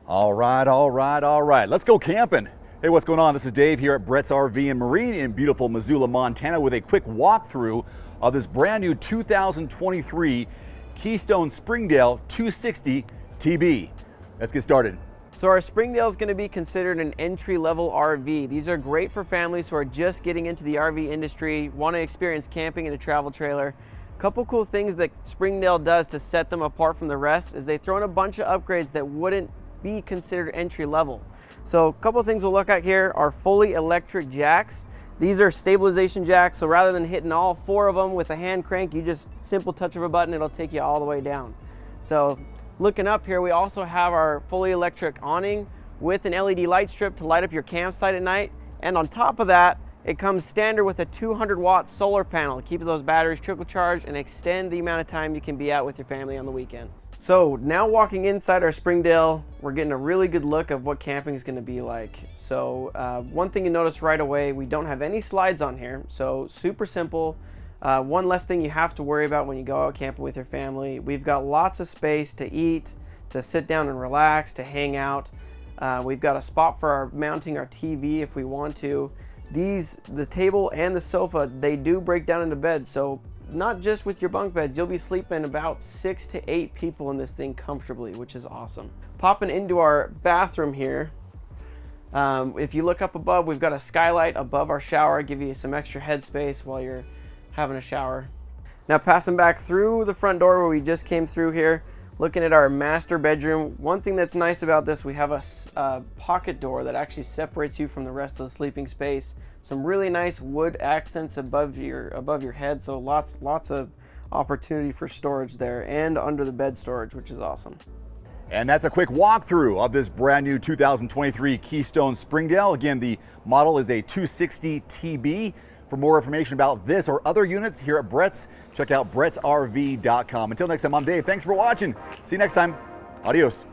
All right, all right, all right. Let's go camping. Hey, what's going on? This is Dave here at Brett's RV and Marine in beautiful Missoula, Montana with a quick walkthrough of this brand new 2023 Keystone Springdale 260 TB. Let's get started. So our Springdale is going to be considered an entry-level RV. These are great for families who are just getting into the RV industry, want to experience camping in a travel trailer. A couple cool things that Springdale does to set them apart from the rest is they throw in a bunch of upgrades that wouldn't be considered entry level. So a couple of things we'll look at here are fully electric jacks. These are stabilization jacks, so rather than hitting all four of them with a hand crank, you just simple touch of a button, it'll take you all the way down. So looking up here, we also have our fully electric awning with an LED light strip to light up your campsite at night. And on top of that, it comes standard with a 200-watt solar panel to keep those batteries trickle charged and extend the amount of time you can be out with your family on the weekend. So now walking inside our Springdale, we're getting a really good look of what camping is going to be like. So one thing you notice right away, we don't have any slides on here, so super simple. One less thing you have to worry about when you go out camping with your family. We've got lots of space to eat, to sit down and relax, to hang out. We've got a spot for mounting our TV if we want to. The table and the sofa, they do break down into beds, so not just with your bunk beds, you'll be sleeping about 6 to 8 people in this thing comfortably, which is awesome. Popping into our bathroom here, if you look up above, we've got a skylight above our shower, give you some extra headspace while you're having a shower. Now passing back through the front door where we just came through here, looking at our master bedroom. One thing that's nice about this, we have a pocket door that actually separates you from the rest of the sleeping space. Some really nice wood accents above your head, so lots of opportunity for storage there, and under the bed storage, which is awesome. And that's a quick walkthrough of this brand new 2023 Keystone Springdale. Again, the model is a 260 TB. For more information about this or other units here at Brett's, check out brettsrv.com. Until next time, I'm Dave. Thanks for watching. See you next time. Adios.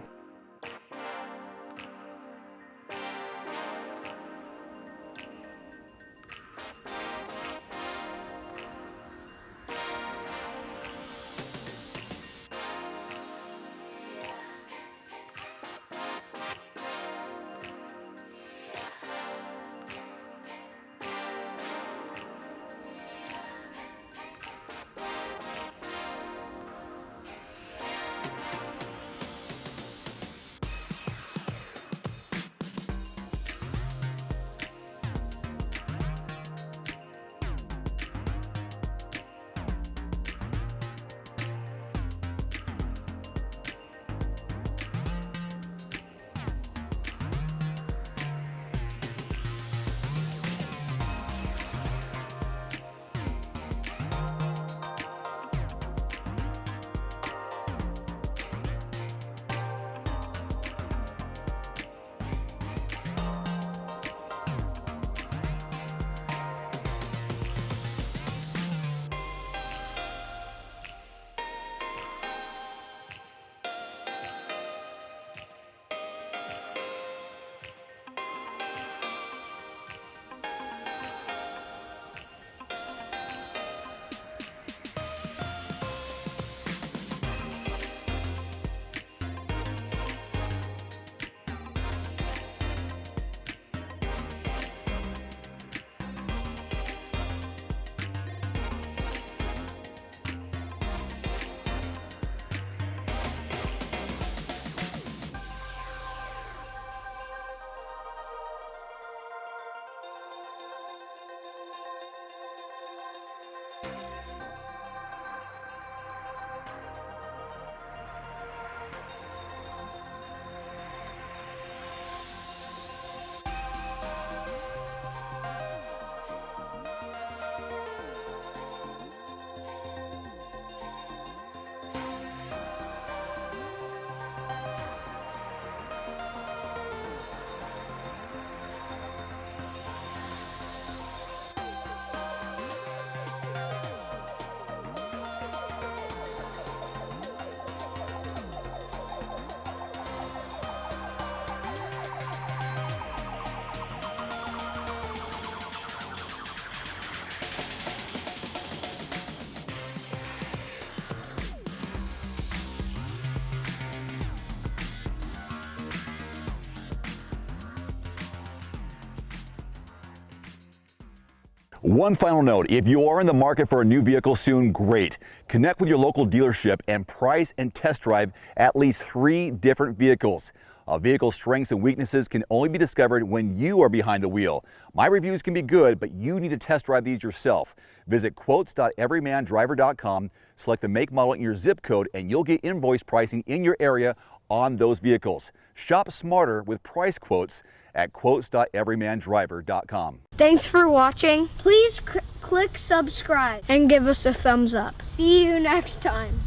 One final note, if you are in the market for a new vehicle soon, great. Connect with your local dealership and price and test drive at least 3 different vehicles. A vehicle's strengths and weaknesses can only be discovered when you are behind the wheel. My reviews can be good, but you need to test drive these yourself. Visit quotes.everymandriver.com, select the make, model, and your zip code, and you'll get invoice pricing in your area on those vehicles. Shop smarter with price quotes at quotes.everymandriver.com. Thanks for watching. Please click subscribe and give us a thumbs up. See you next time.